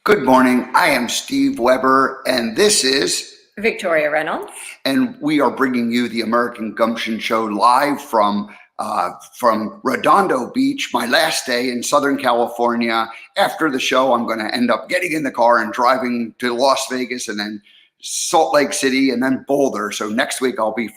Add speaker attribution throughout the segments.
Speaker 1: Good morning. I am Steve Weber, and this is
Speaker 2: Victoria Reynolds.
Speaker 1: And we are bringing you the American Gumption Show live from Redondo Beach, my last day in Southern California. After the show, I'm going to end up getting in the car and driving to Las Vegas and then Salt Lake City and then Boulder. So next week I'll be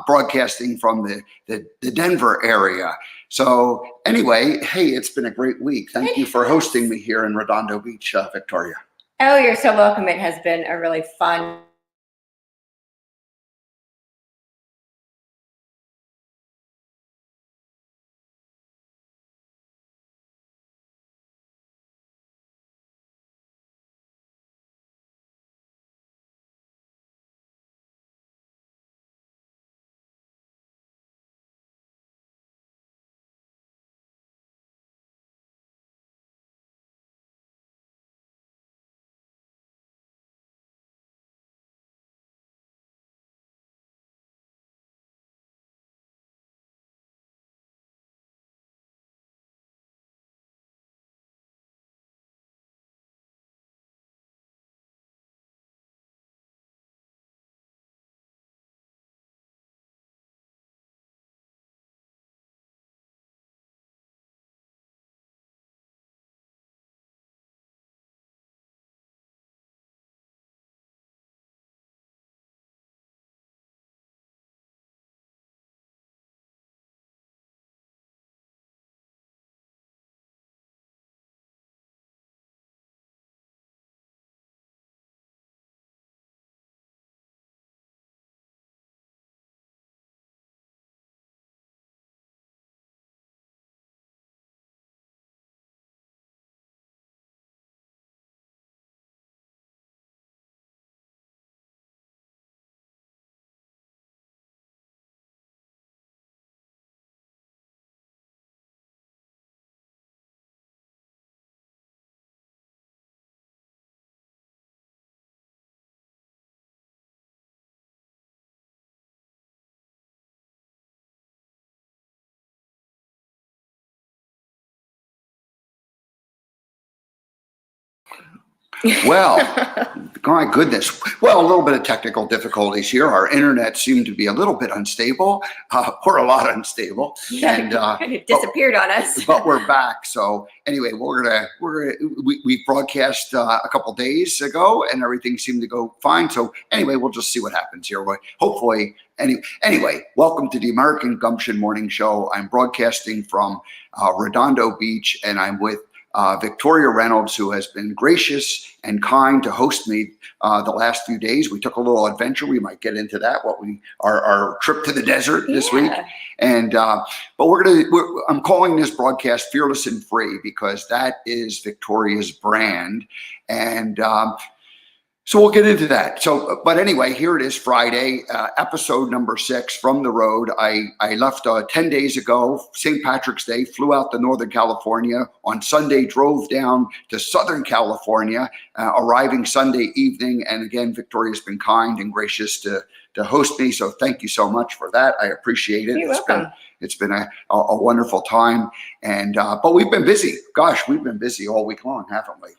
Speaker 1: broadcasting from the Denver area. So anyway, hey, it's been a great week. Thank you for hosting me here in Redondo Beach, Victoria.
Speaker 2: Oh, you're so welcome. It has been a really fun
Speaker 1: Well, my goodness. Well, a little bit of technical difficulties here. Our internet seemed to be a little bit unstable, or a lot unstable, and
Speaker 2: it disappeared on us.
Speaker 1: But we're back. So anyway, we broadcast a couple days ago, and everything seemed to go fine. So anyway, we'll just see what happens here. Hopefully, anyway, welcome to the American Gumption Morning Show. I'm broadcasting from Redondo Beach, and I'm with Victoria Reynolds, who has been gracious and kind to host me the last few days. We took a little adventure. We might get into that. Our trip to the desert this week, and but I'm calling this broadcast "Fearless and Free" because that is Victoria's brand, and so we'll get into that. So, but anyway, here it is, Friday, episode number 6 from the road. I left 10 days ago, St. Patrick's Day, flew out to Northern California. On Sunday, drove down to Southern California, arriving Sunday evening. And again, Victoria's been kind and gracious to host me. So thank you so much for that. I appreciate it.
Speaker 2: You're welcome.
Speaker 1: It's been a wonderful time. And but we've been busy. Gosh, we've been busy all week long, haven't we?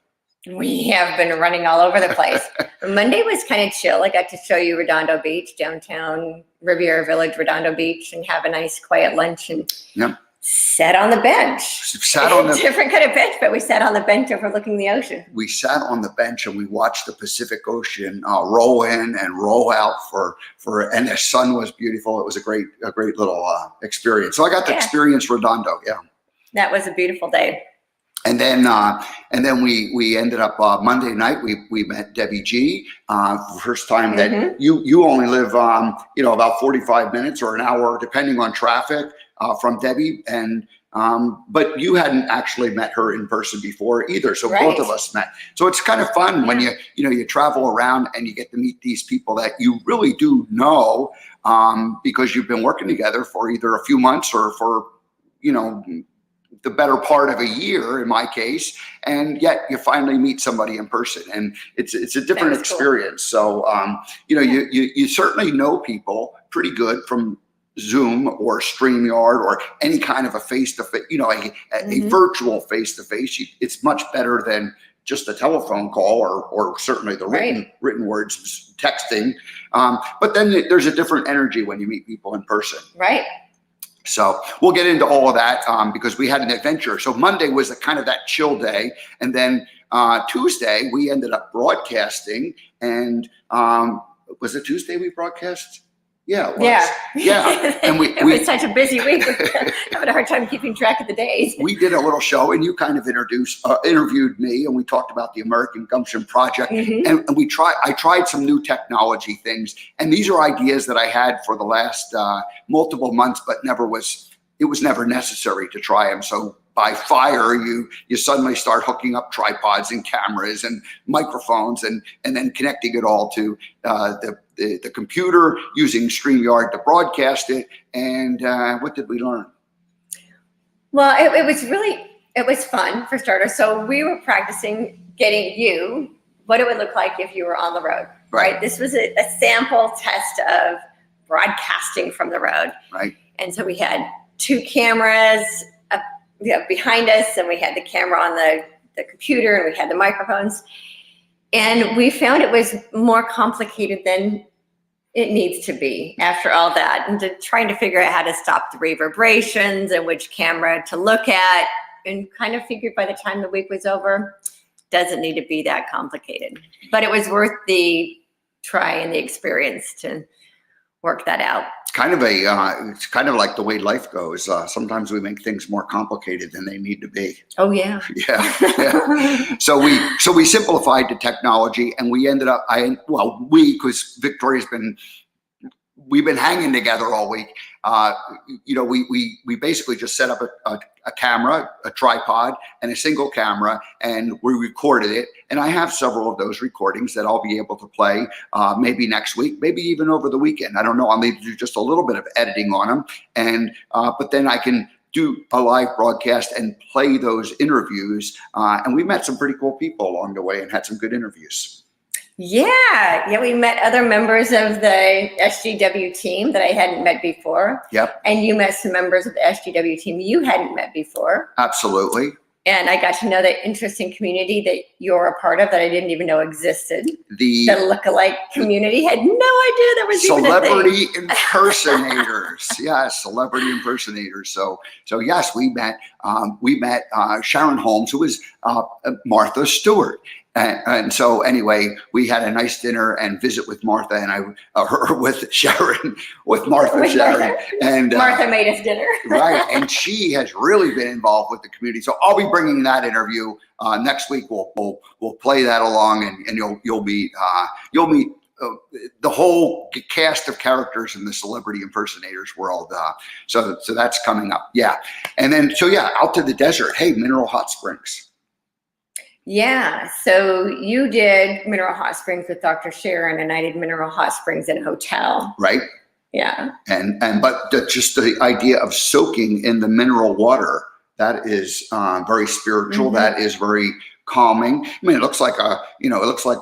Speaker 2: We have been running all over the place. Monday was kind of chill. I got to show you Redondo Beach, downtown Riviera Village, Redondo Beach, and have a nice quiet lunch and sat on the bench. Different kind of bench, but we sat on the bench overlooking the ocean.
Speaker 1: We sat on the bench and we watched the Pacific Ocean roll in and roll out and the sun was beautiful. It was a great little experience. So I got to experience Redondo. Yeah,
Speaker 2: that was a beautiful day.
Speaker 1: And then we ended up Monday night. We met Debbie G. First time that you only live about 45 minutes or an hour depending on traffic from Debbie, and but you hadn't actually met her in person before either. So both of us met. So it's kind of fun when you travel around and you get to meet these people that you really do know because you've been working together for either a few months or for the better part of a year in my case, and yet you finally meet somebody in person, and it's a different experience. Cool. So you certainly know people pretty good from Zoom or StreamYard or any kind of a face-to-face, a virtual face-to-face. It's much better than just a telephone call or certainly the written words, texting. But then there's a different energy when you meet people in person.
Speaker 2: Right.
Speaker 1: So we'll get into all of that because we had an adventure. So Monday was kind of that chill day. And then Tuesday, we ended up broadcasting. And was it Tuesday we broadcast? Yeah, it was. Yeah. And
Speaker 2: it was such a busy week. Having a hard time keeping track of the days.
Speaker 1: We did a little show, and you kind of interviewed me, and we talked about the American Gumption project. And I tried some new technology things, and these are ideas that I had for the last multiple months, but it was never necessary to try them. So by fire, you suddenly start hooking up tripods and cameras and microphones, and then connecting it all to the computer, using StreamYard to broadcast it. And what did we learn?
Speaker 2: Well, it was fun for starters. So we were practicing getting you what it would look like if you were on the road, right? This was a sample test of broadcasting from the road.
Speaker 1: Right.
Speaker 2: And so we had 2 cameras behind us, and we had the camera on the computer, and we had the microphones. And we found it was more complicated than it needs to be after all that. And trying to figure out how to stop the reverberations and which camera to look at, and kind of figured by the time the week was over, doesn't need to be that complicated. But it was worth the try and the experience to work that out.
Speaker 1: It's kind of like the way life goes. Sometimes we make things more complicated than they need to be.
Speaker 2: Oh yeah.
Speaker 1: Yeah. So we simplified the technology, and we ended up. Because we've been hanging together all week. We basically just set up a camera, a tripod, and a single camera, and we recorded it. And I have several of those recordings that I'll be able to play maybe next week, maybe even over the weekend. I don't know. I'll need to do just a little bit of editing on them, and but then I can do a live broadcast and play those interviews. And we met some pretty cool people along the way and had some good interviews.
Speaker 2: Yeah, we met other members of the SGW team that I hadn't met before.
Speaker 1: Yep.
Speaker 2: And you met some members of the SGW team you hadn't met before.
Speaker 1: Absolutely.
Speaker 2: And I got to know that interesting community that you're a part of that I didn't even know existed. The lookalike community. Had no idea there was
Speaker 1: celebrity impersonators. Yes, celebrity impersonators. So yes, we met Sharon Holmes, who was Martha Stewart. And so anyway, we had a nice dinner and visit with Martha, and with Sharon, Sharon. And
Speaker 2: Martha made us dinner.
Speaker 1: Right. And she has really been involved with the community. So I'll be bringing that interview next week. We'll play that along, and you'll meet the whole cast of characters in the celebrity impersonators world. So that's coming up. Yeah. And then, out to the desert. Hey, Mineral Hot Springs.
Speaker 2: Yeah, so you did Mineral Hot Springs with Dr. Sharon, and I did Mineral Hot Springs in a hotel.
Speaker 1: Right.
Speaker 2: Yeah.
Speaker 1: But just the idea of soaking in the mineral water, that is very spiritual. Mm-hmm. That is very calming. I mean, it looks like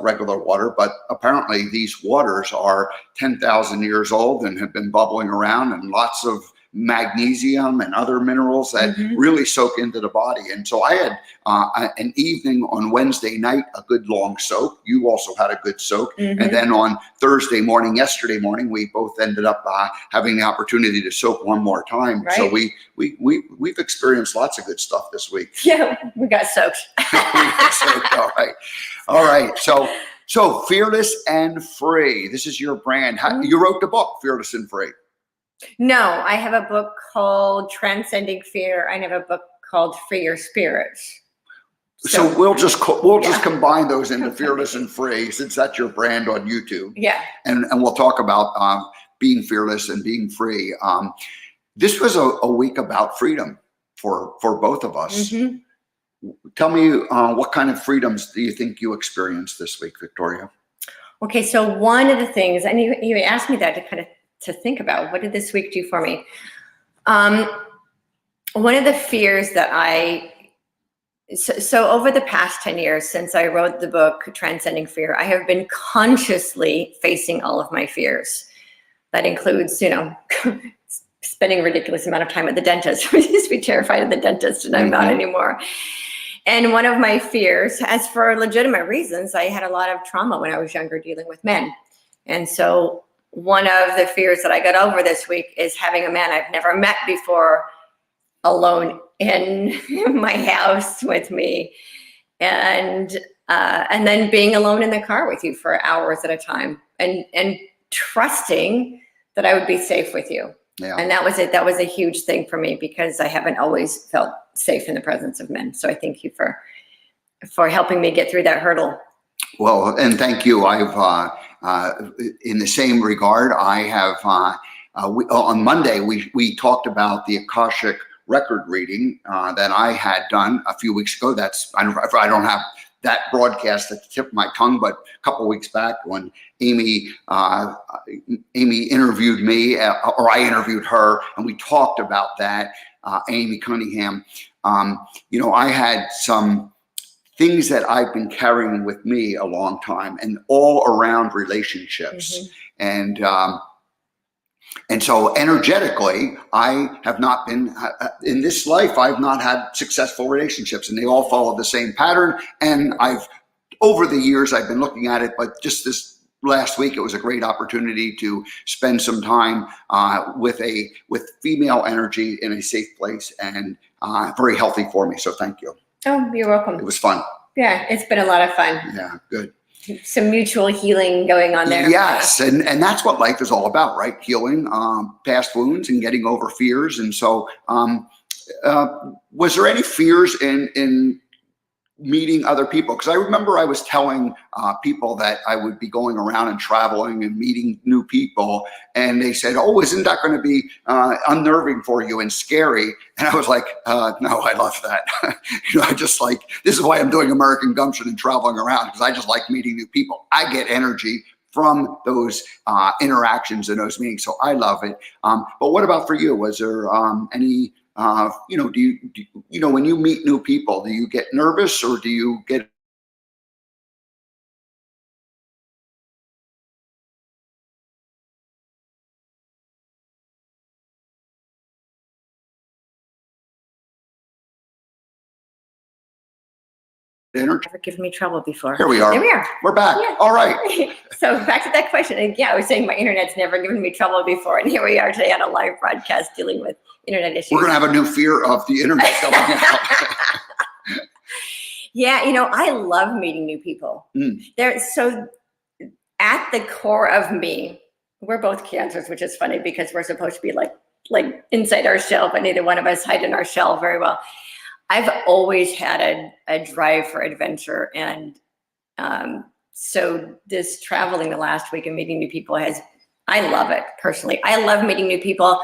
Speaker 1: regular water, but apparently these waters are 10,000 years old and have been bubbling around, and lots of magnesium and other minerals that really soak into the body. And so I had an evening on Wednesday night, a good long soak. You also had a good soak. And then on yesterday morning, we both ended up having the opportunity to soak one more time. Right. So we've experienced lots of good stuff this week.
Speaker 2: Yeah, we got soaked.
Speaker 1: All right. So Fearless and Free. This is your brand. You wrote the book, Fearless and Free.
Speaker 2: No, I have a book called Transcending Fear. I have a book called Free Your Spirit.
Speaker 1: So we'll just combine those into Fearless and Free, since that's your brand on YouTube.
Speaker 2: Yeah.
Speaker 1: And we'll talk about being fearless and being free. This was a week about freedom for both of us. Tell me, what kind of freedoms do you think you experienced this week, Victoria?
Speaker 2: Okay, so one of the things, and you asked me that to think about, what did this week do for me? One of the fears that so over the past 10 years since I wrote the book, Transcending Fear, I have been consciously facing all of my fears. That includes, spending a ridiculous amount of time at the dentist. I used to be terrified of the dentist, and I'm not anymore. And one of my fears, as for legitimate reasons, I had a lot of trauma when I was younger dealing with men. And so one of the fears that I got over this week is having a man I've never met before alone in my house with me, and then being alone in the car with you for hours at a time, and trusting that I would be safe with you.
Speaker 1: Yeah.
Speaker 2: And that was it. That was a huge thing for me, because I haven't always felt safe in the presence of men. So I thank you for helping me get through that hurdle.
Speaker 1: Well, and thank you. I've in the same regard, I have on Monday we talked about the Akashic record reading that I had done a few weeks ago. I don't have that broadcast at the tip of my tongue, but a couple of weeks back when Amy interviewed me, or I interviewed her, and we talked about that. Amy Cunningham. I had some things that I've been carrying with me a long time, and all around relationships. Mm-hmm. And so energetically, I have not been, in this life, I've not had successful relationships, and they all follow the same pattern. And over the years, I've been looking at it, but just this last week, it was a great opportunity to spend some time with female energy in a safe place, and very healthy for me. So thank you.
Speaker 2: Oh, you're welcome.
Speaker 1: It was fun.
Speaker 2: Yeah, it's been a lot of fun.
Speaker 1: Yeah, good.
Speaker 2: Some mutual healing going on there.
Speaker 1: Yes, and that's what life is all about, right? Healing past wounds and getting over fears. And so was there any fears in meeting other people? Because I remember I was telling people that I would be going around and traveling and meeting new people, and they said, "Oh, isn't that going to be unnerving for you and scary?" And I was like, "No, I love that." I just like, this is why I'm doing American Gumption and traveling around, because I just like meeting new people. I get energy from those interactions and those meetings, so I love it. But what about for you? Was there any? Do you when you meet new people, do you get nervous, or do you get energy?
Speaker 2: Never given me trouble before.
Speaker 1: Here we are.
Speaker 2: There we are.
Speaker 1: We're back.
Speaker 2: Yeah.
Speaker 1: All right.
Speaker 2: So back to that question. And yeah, I was saying my internet's never given me trouble before, and here we are today on a live broadcast dealing with internet issues.
Speaker 1: We're going to have a new fear of the internet coming out.
Speaker 2: Yeah, I love meeting new people. They're so at the core of me. We're both Cancers, which is funny because we're supposed to be like inside our shell, but neither one of us hide in our shell very well. I've always had a drive for adventure, and so this traveling the last week and meeting new people I love it personally. I love meeting new people,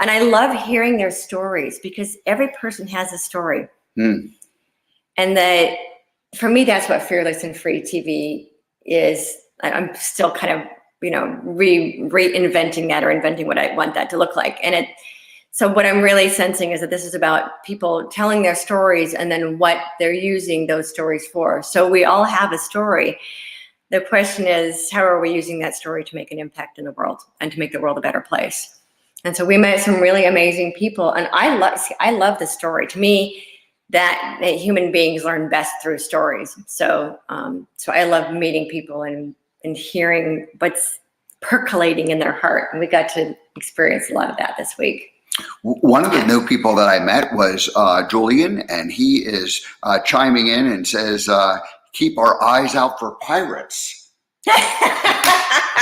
Speaker 2: and I love hearing their stories, because every person has a story. And that, for me, that's what Fearless and Free TV is. I'm still kind of, reinventing that, or inventing what I want that to look like. And so what I'm really sensing is that this is about people telling their stories, and then what they're using those stories for. So we all have a story. The question is, how are we using that story to make an impact in the world and to make the world a better place? And so we met some really amazing people, and I love the story. To me, that human beings learn best through stories. So I love meeting people and hearing what's percolating in their heart. And we got to experience a lot of that this week.
Speaker 1: One of the new people that I met was Julian, and he is chiming in and says, keep our eyes out for pirates.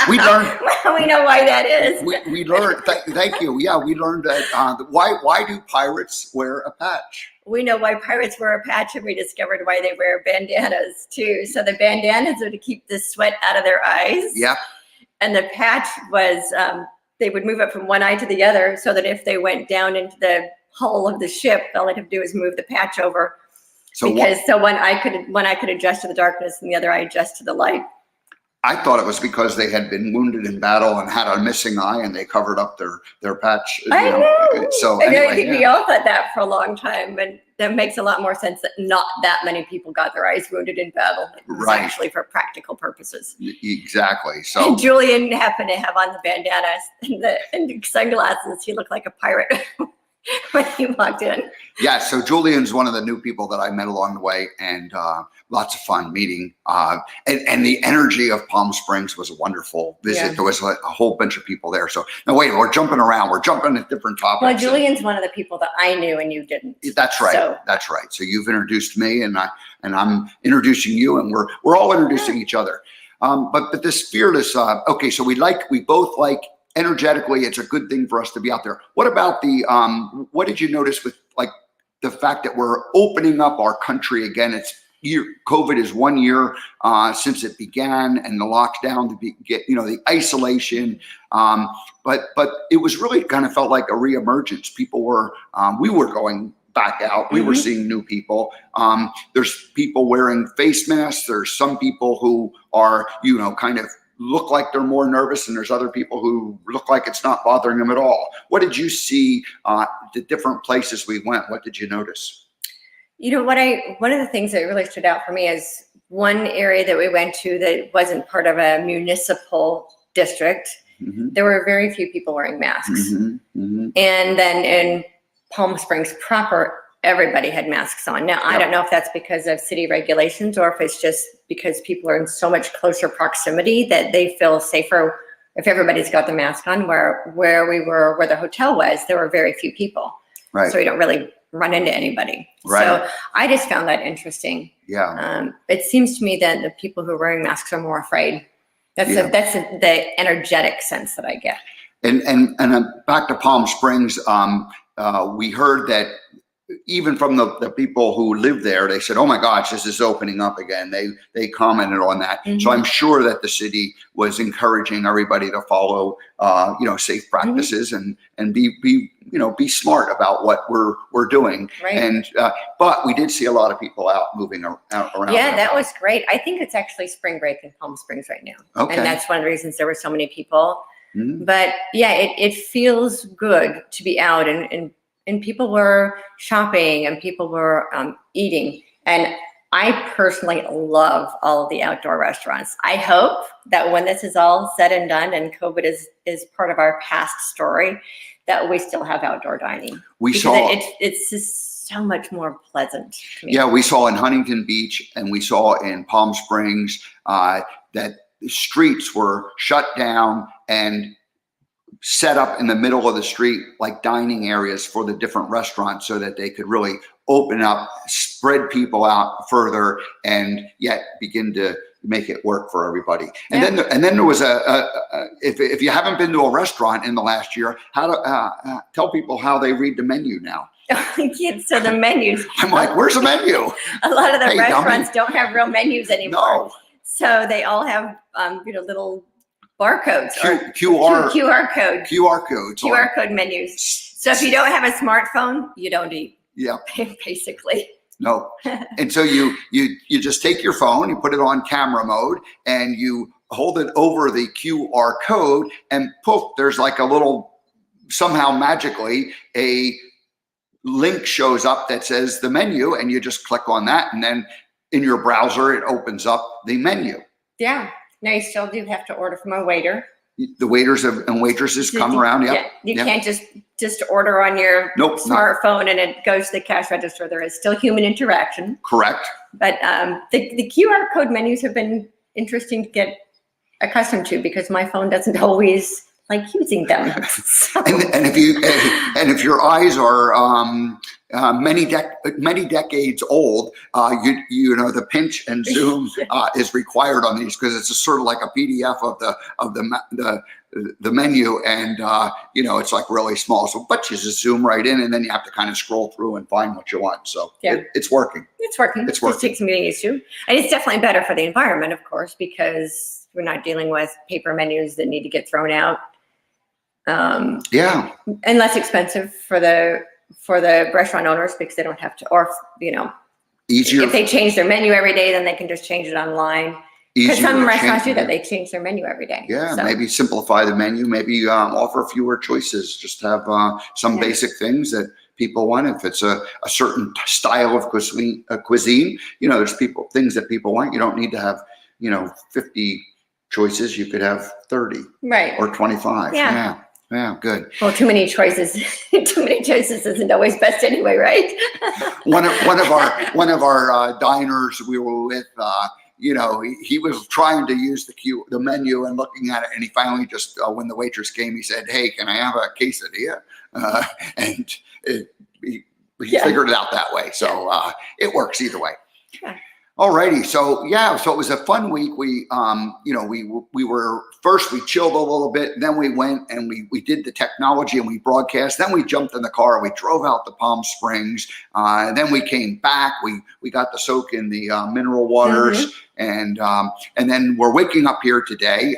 Speaker 1: We learned.
Speaker 2: Well, we know why that is.
Speaker 1: We learned. Thank you. Yeah, we learned that. Why do pirates wear a patch?
Speaker 2: We know why pirates wear a patch, and we discovered why they wear bandanas too. So the bandanas are to keep the sweat out of their eyes.
Speaker 1: Yeah. And
Speaker 2: the patch was they would move it from one eye to the other, so that if they went down into the hull of the ship, all they'd have to do is move the patch over. So one eye could adjust to the darkness, and the other eye adjust to the light.
Speaker 1: I thought it was because they had been wounded in battle and had a missing eye, and they covered up their patch.
Speaker 2: I know.
Speaker 1: So
Speaker 2: anyway, I think we all thought that for a long time, and that makes a lot more sense that not that many people got their eyes wounded in battle. It was actually for practical purposes.
Speaker 1: Exactly. So
Speaker 2: and Julian happened to have on the bandanas and the sunglasses. He looked like a pirate. when you walked in.
Speaker 1: Yeah, so Julian's one of the new people that I met along the way, and lots of fun meeting. And the energy of Palm Springs was a wonderful visit.
Speaker 2: Yeah.
Speaker 1: There was a whole bunch of people there. So now wait, we're jumping around. We're jumping at different topics.
Speaker 2: Well, Julian's one of the people that I knew and you didn't.
Speaker 1: That's right.
Speaker 2: So.
Speaker 1: That's right. So you've introduced me, and I'm introducing you, and we're all introducing each other. But this fearless. Okay, so we both like. Energetically, it's a good thing for us to be out there. What about what did you notice with like the fact that we're opening up our country again? COVID is 1 year since it began, and the lockdown the isolation. But it was really kind of felt like a reemergence. We were going back out. We were seeing new people. There's people wearing face masks. There's some people who are, kind of look like they're more nervous, and there's other people who look like it's not bothering them at all. What did you see the different places we went? What did you notice?
Speaker 2: One of the things that really stood out for me is one area that we went to that wasn't part of a municipal district. There were very few people wearing masks. And then in Palm Springs proper, everybody had masks on. Now, I don't know if that's because of city regulations or if it's just because people are in so much closer proximity that they feel safer if everybody's got the mask on. Where the hotel was, there were very few people.
Speaker 1: Right.
Speaker 2: So we don't really run into anybody.
Speaker 1: Right.
Speaker 2: So I just found that interesting.
Speaker 1: Yeah.
Speaker 2: It seems to me that the people who are wearing masks are more afraid. That's the energetic sense that I get.
Speaker 1: And back to Palm Springs, we heard that even from the people who live there, they said, "Oh my gosh, this is opening up again." They commented on that. So I'm sure that the city was encouraging everybody to follow, safe practices and be smart about what we're doing.
Speaker 2: Right.
Speaker 1: And but we did see a lot of people out moving around.
Speaker 2: Yeah, that was great. I think it's actually spring break in Palm Springs right now.
Speaker 1: Okay.
Speaker 2: And that's one of the reasons there were so many people. But yeah, it feels good to be out and people were shopping and people were eating. And I personally love all of the outdoor restaurants. I hope that when this is all said and done and COVID is part of our past story, that we still have outdoor dining. It's just so much more pleasant to me.
Speaker 1: Yeah, we saw in Huntington Beach and we saw in Palm Springs that the streets were shut down and set up in the middle of the street like dining areas for the different restaurants so that they could really open up, spread people out further, and yet begin to make it work for everybody. And then there was if you haven't been to a restaurant in the last year, how to tell people how they read the menu now.
Speaker 2: So the menus.
Speaker 1: I'm like, where's the menu?
Speaker 2: A lot of the restaurants don't have real menus anymore.
Speaker 1: No.
Speaker 2: So they all have little barcodes or
Speaker 1: QR
Speaker 2: code menus. So if you don't have a smartphone, you don't eat.
Speaker 1: Yeah.
Speaker 2: Basically.
Speaker 1: No. And so you just take your phone, you put it on camera mode, and you hold it over the QR code, and poof, there's like a little, somehow magically, a link shows up that says the menu, and you just click on that, and then in your browser, it opens up the menu.
Speaker 2: Yeah. Now you still do have to order from a waiter.
Speaker 1: The waiters and waitresses come around.
Speaker 2: Yeah. You can't just order on your smartphone and it goes to the cash register. There is still human interaction.
Speaker 1: Correct.
Speaker 2: But the QR code menus have been interesting to get accustomed to because my phone doesn't always like using them.
Speaker 1: And if your eyes are many decades old, the pinch and zoom is required on these because it's a sort of like a PDF of the menu, and it's like really small. So, but you just zoom right in, and then you have to kind of scroll through and find what you want. So it's working.
Speaker 2: It's working. It just takes some getting used to, and it's definitely better for the environment, of course, because we're not dealing with paper menus that need to get thrown out. And less expensive for the restaurant owners because they don't have to, or easier if they change their menu every day, then they can just change it online. Because some restaurants do that; they change their menu every day.
Speaker 1: Yeah, so maybe simplify the menu, maybe offer fewer choices. Just have some basic things that people want. If it's a certain style of cuisine, there's things that people want. You don't need to have 50 choices. You could have 30,
Speaker 2: right,
Speaker 1: or 25. Yeah. Yeah, good.
Speaker 2: Well, too many choices isn't always best anyway, right?
Speaker 1: One of our diners we were with, he was trying to use the menu and looking at it, and he finally just when the waitress came, he said, "Hey, can I have a quesadilla?" And he figured it out that way. So it works either way.
Speaker 2: Yeah.
Speaker 1: Alrighty, so it was a fun week. We we chilled a little bit, then we went and we did the technology and we broadcast. Then we jumped in the car, we drove out to Palm Springs. Then we came back. We got to soak in the mineral waters, and then we're waking up here today.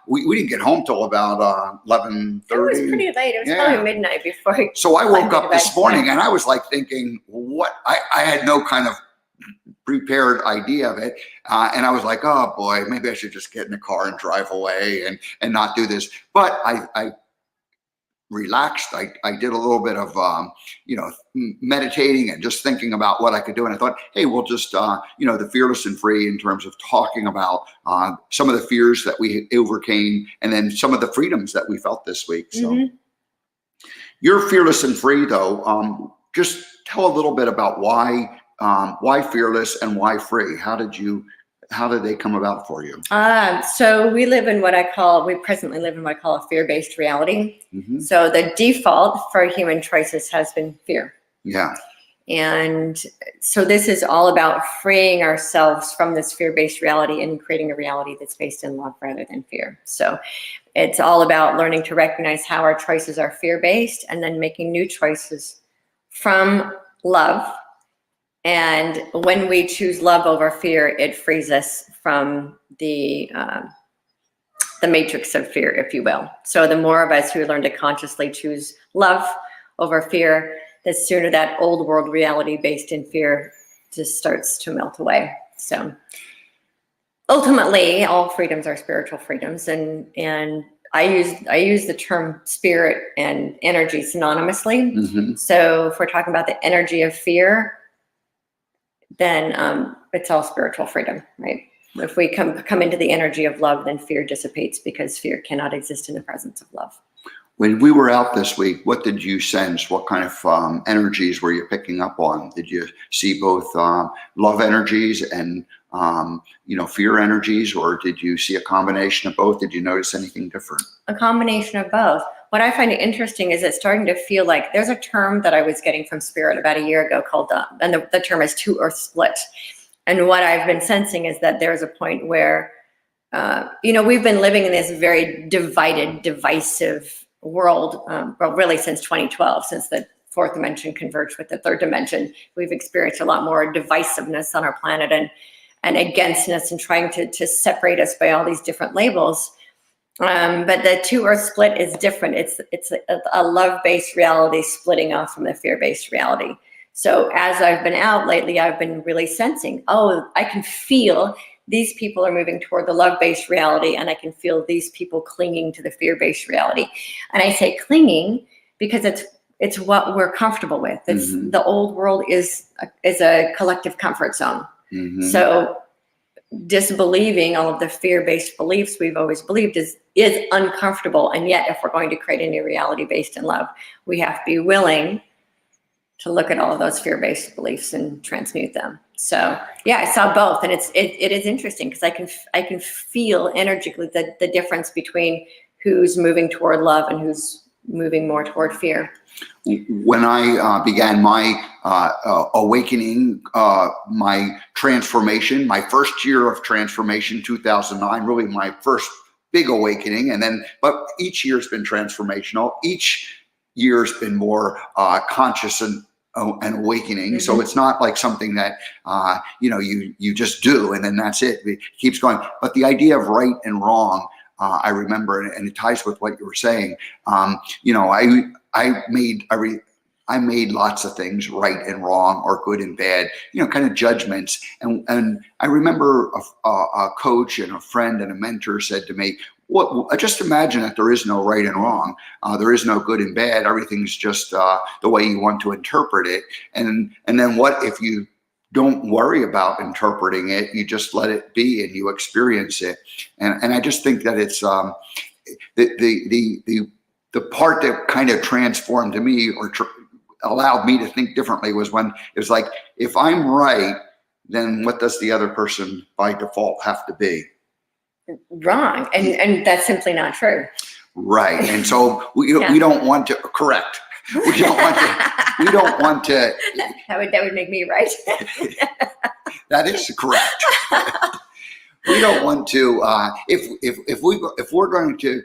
Speaker 1: We didn't get home till about 11:30.
Speaker 2: It was pretty late. It was probably midnight before.
Speaker 1: So I woke up this morning and I was like thinking, what? I had no kind of prepared idea of it, and I was like, oh boy, maybe I should just get in the car and drive away and not do this. But I relaxed. I did a little bit of meditating and just thinking about what I could do, and I thought, hey, we'll just the fearless and free in terms of talking about some of the fears that we overcame and then some of the freedoms that we felt this week. So you're fearless and free, though. Just tell a little bit about why fearless and why free? How did they come about for you?
Speaker 2: So we presently live in what I call a fear-based reality. So the default for human choices has been fear.
Speaker 1: Yeah.
Speaker 2: And so this is all about freeing ourselves from this fear-based reality and creating a reality that's based in love rather than fear. So it's all about learning to recognize how our choices are fear-based and then making new choices from love. And when we choose love over fear, it frees us from the matrix of fear, if you will. So the more of us who learn to consciously choose love over fear, the sooner that old world reality based in fear just starts to melt away. So ultimately, all freedoms are spiritual freedoms, and I use the term spirit and energy synonymously. So if we're talking about the energy of fear, then it's all spiritual freedom, right? If we come into the energy of love, then fear dissipates because fear cannot exist in the presence of love.
Speaker 1: When we were out this week, what did you sense? What kind of energies were you picking up on? Did you see both love energies and fear energies, or did you see a combination of both? Did you notice anything different?
Speaker 2: A combination of both. What I find interesting is it's starting to feel like there's a term that I was getting from Spirit about a year ago called, and the term is two earth split. And what I've been sensing is that there's a point where, we've been living in this very divided, divisive world, well, really since 2012, since the fourth dimension converged with the third dimension. We've experienced a lot more divisiveness on our planet and againstness and trying to separate us by all these different labels. But the two earth split is different. It's a love-based reality splitting off from the fear-based reality. So as I've been out lately, I've been really sensing, I can feel these people are moving toward the love-based reality, and I can feel these people clinging to the fear-based reality. And I say clinging because it's what we're comfortable with. It's the old world is a collective comfort zone. So disbelieving all of the fear-based beliefs we've always believed is uncomfortable. And yet, if we're going to create a new reality based in love, we have to be willing to look at all of those fear-based beliefs and transmute them. So yeah, I saw both, and it is interesting because I can feel energetically the difference between who's moving toward love and who's moving more toward fear.
Speaker 1: When I began my awakening, my transformation, my first year of transformation, 2009, really my first big awakening, but each year's been transformational. Each year's been more conscious and awakening. So it's not like something that you just do and then that's it. It keeps going. But the idea of right and wrong, I remember, and it ties with what you were saying. I made lots of things right and wrong or good and bad, kind of judgments. And I remember a coach and a friend and a mentor said to me, just imagine that there is no right and wrong. There is no good and bad. Everything's just the way you want to interpret it. And then what if you don't worry about interpreting it, you just let it be and you experience it. And I just think that it's the the part that kind of transformed to me or allowed me to think differently was when it was like, if I'm right, then what does the other person by default have to be?
Speaker 2: Wrong. And that's simply not true.
Speaker 1: Right. And so we don't want to correct. We don't want to.
Speaker 2: That would make me right.
Speaker 1: That is correct. We don't want to, if we're going to,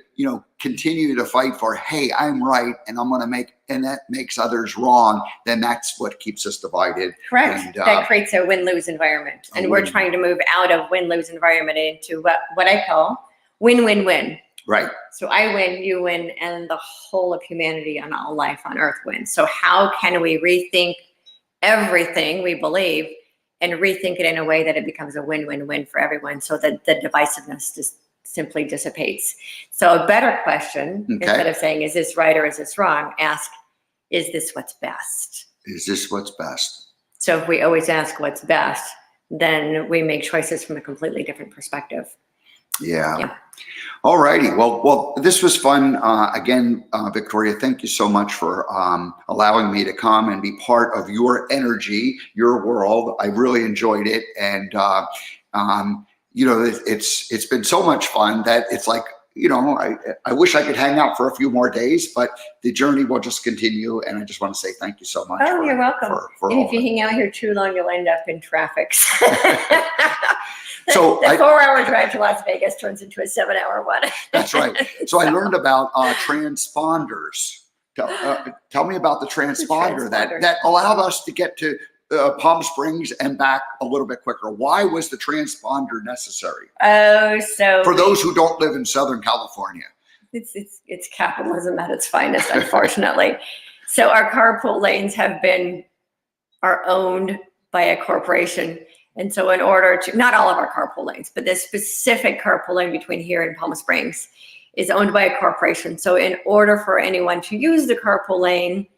Speaker 1: continue to fight for, hey, I'm right, and I'm going to and that makes others wrong, then that's what keeps us divided.
Speaker 2: Correct.
Speaker 1: And,
Speaker 2: that creates a win-lose environment. And we're trying to move out of win-lose environment into what I call win-win-win.
Speaker 1: Right.
Speaker 2: So I win, you win, and the whole of humanity and all life on earth wins. So how can we rethink everything we believe and rethink it in a way that it becomes a win-win-win for everyone, so that the divisiveness just simply dissipates? So a better question, instead of saying, is this right or is this wrong, ask, is this what's best? Is this what's best? So if we always ask what's best, then we make choices from a completely different perspective. Yeah.
Speaker 1: All righty. Well, this was fun. Again, Victoria, thank you so much for allowing me to come and be part of your energy, your world. I really enjoyed it. And, it's been so much fun that it's like, I wish I could hang out for a few more days, but the journey will just continue. And I just want to say thank you so much.
Speaker 2: Oh, you're welcome. And if you hang out here too long, you'll end up in traffic. So the 4-hour drive to Las Vegas turns into a 7-hour one.
Speaker 1: That's right. So I learned about transponders. Tell me about the transponder that allowed us to get to Palm Springs and back a little bit quicker. Why was the transponder necessary?
Speaker 2: Oh, so
Speaker 1: for those who don't live in Southern California,
Speaker 2: it's capitalism at its finest, unfortunately. So our carpool lanes are owned by a corporation. And so in order to, not all of our carpool lanes, but this specific carpool lane between here and Palm Springs is owned by a corporation. So in order for anyone to use the carpool lane,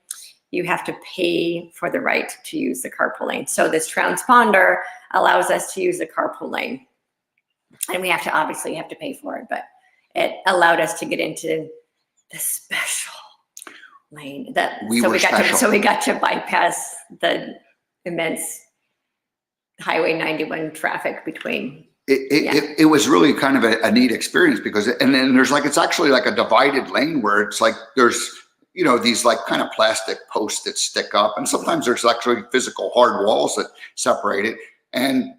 Speaker 2: you have to pay for the right to use the carpool lane. So this transponder allows us to use the carpool lane. And we obviously have to pay for it, but it allowed us to get into the special lane. So we got to bypass the immense Highway 91 traffic between.
Speaker 1: It was really kind of a neat experience because, and then there's it's actually like a divided lane where it's like there's, these kind of plastic posts that stick up, and sometimes there's actually physical hard walls that separate it, and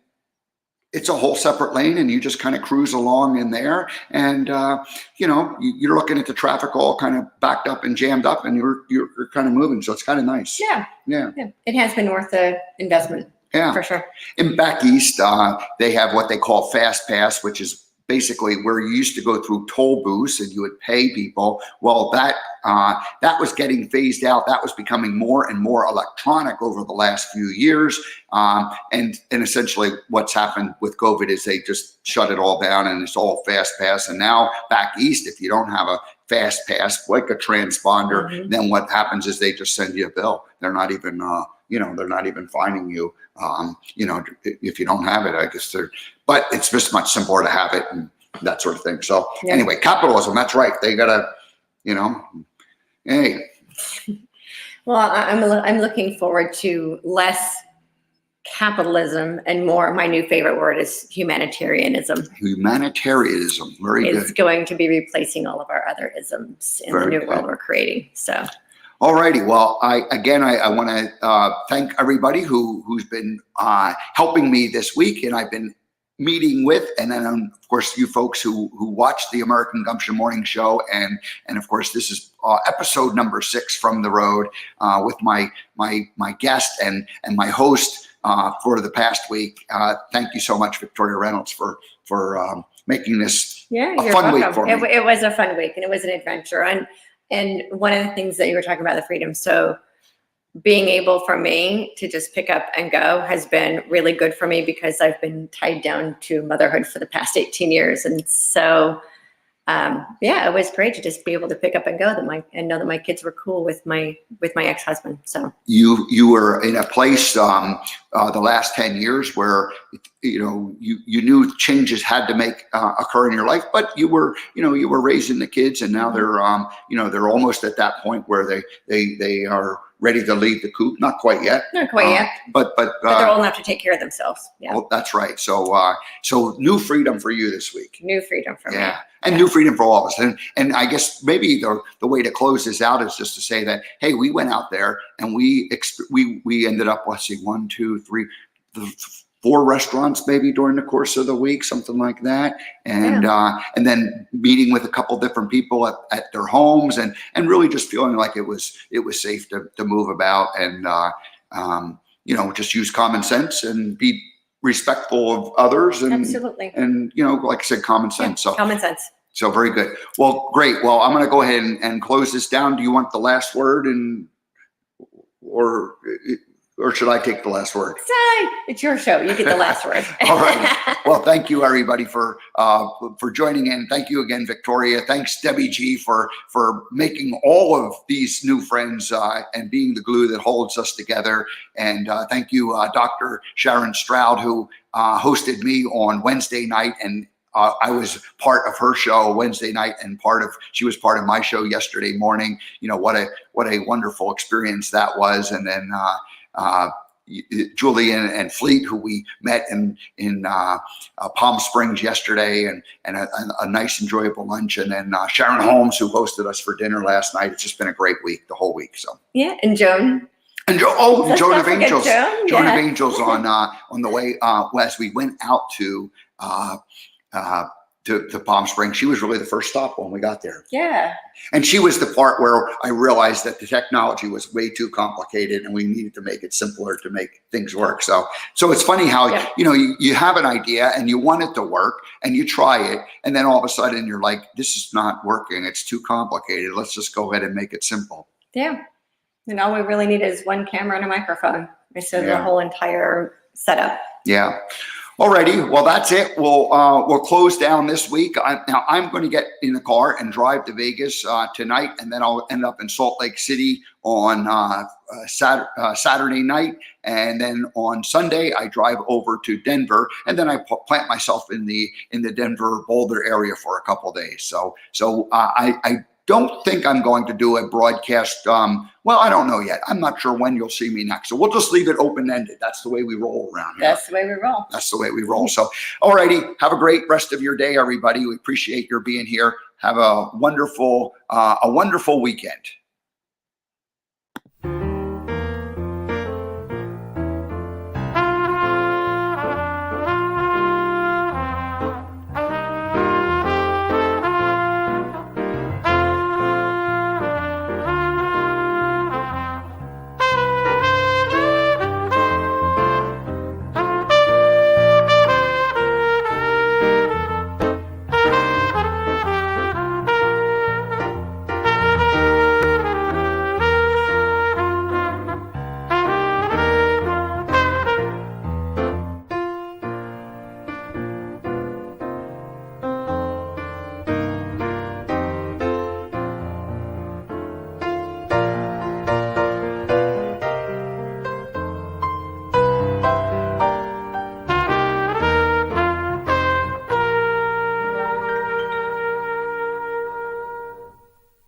Speaker 1: it's a whole separate lane, and you just kind of cruise along in there, and you're looking at the traffic all kind of backed up and jammed up, and you're kind of moving, so it's kind of nice.
Speaker 2: Yeah. It has been worth the investment.
Speaker 1: Yeah,
Speaker 2: for sure.
Speaker 1: And back east, they have what they call Fast Pass, which is basically where you used to go through toll booths and you would pay people. Well, that was getting phased out. That was becoming more and more electronic over the last few years. And essentially what's happened with COVID is they just shut it all down and it's all Fast Pass. And now back east, if you don't have a Fast Pass, like a transponder, then what happens is they just send you a bill. They're not even, they're not even fining you, if you don't have it, I guess but it's just much simpler to have it and that sort of thing. So anyway, capitalism, that's right. They gotta, hey.
Speaker 2: Well, I'm looking forward to less capitalism and more, my new favorite word is humanitarianism.
Speaker 1: Humanitarianism, very good.
Speaker 2: It's going to be replacing all of our other isms in the new world we're creating, so.
Speaker 1: All righty. Well, I want to thank everybody who's been helping me this week, and I've been meeting with, and then of course you folks who watch the American Gumption Morning Show, and of course this is episode number 6 from the road with my guest and my host for the past week. Thank you so much, Victoria Reynolds, for making this a fun week for me.
Speaker 2: It was a fun week, and it was an adventure. And one of the things that you were talking about, the freedom. So being able for me to just pick up and go has been really good for me because I've been tied down to motherhood for the past 18 years. And so yeah, it was great to just be able to pick up and go and know that my kids were cool with my ex-husband. So
Speaker 1: you were in a place the last 10 years where you knew changes had to occur in your life, but you were raising the kids, and now they're almost at that point where they are ready to leave the coop. Not quite yet.
Speaker 2: Not quite yet.
Speaker 1: But
Speaker 2: they're old enough to take care of themselves. Yeah.
Speaker 1: Well, that's right. So new freedom for you this week.
Speaker 2: New freedom for me.
Speaker 1: Yeah. And new freedom for all of us. And I guess maybe the way to close this out is just to say that, hey, we went out there and we ended up, let's see, 1, 2, 3, 4 restaurants maybe during the course of the week, something like that. And then meeting with a couple different people at their homes and really just feeling like it was safe to move about and just use common sense and be respectful of others and
Speaker 2: absolutely.
Speaker 1: And like I said, common sense.
Speaker 2: Yeah, common sense.
Speaker 1: So very good. Well, great. Well, I'm going to go ahead and close this down. Do you want the last word or should I take the last word?
Speaker 2: It's your show. You get the last word.
Speaker 1: All right. Well, thank you everybody for joining in. Thank you again, Victoria. Thanks, Debbie G, for making all of these new friends and being the glue that holds us together. And thank you, Dr. Sharon Stroud, who hosted me on Wednesday night, and I was part of her show Wednesday night, and she was part of my show yesterday morning. What a wonderful experience that was. And then Julian and Fleet, who we met in Palm Springs yesterday, and a nice enjoyable lunch. And then Sharon Holmes, who hosted us for dinner last night. It's just been a great week, the whole week. So
Speaker 2: yeah, and Joan.
Speaker 1: And Joan of Angels. Joan
Speaker 2: of
Speaker 1: Angels on the way as we went out to Palm Springs. She was really the first stop when we got there.
Speaker 2: Yeah. And
Speaker 1: she was the part where I realized that the technology was way too complicated and we needed to make it simpler to make things work. So it's funny how, you have an idea and you want it to work and you try it. And then all of a sudden you're like, this is not working. It's too complicated. Let's just go ahead and make it simple.
Speaker 2: Yeah. And all we really need is one camera and a microphone. So the whole entire setup.
Speaker 1: Yeah. Alrighty, well that's it. We'll close down this week. Now I'm going to get in the car and drive to Vegas tonight, and then I'll end up in Salt Lake City on Saturday night, and then on Sunday I drive over to Denver, and then I plant myself in the Denver Boulder area for a couple days. So I don't think I'm going to do a broadcast. Well, I don't know yet. I'm not sure when you'll see me next. So we'll just leave it open-ended. That's the way we roll around here.
Speaker 2: That's the way we roll.
Speaker 1: That's the way we roll. So, all righty. Have a great rest of your day, everybody. We appreciate your being here. Have a wonderful weekend.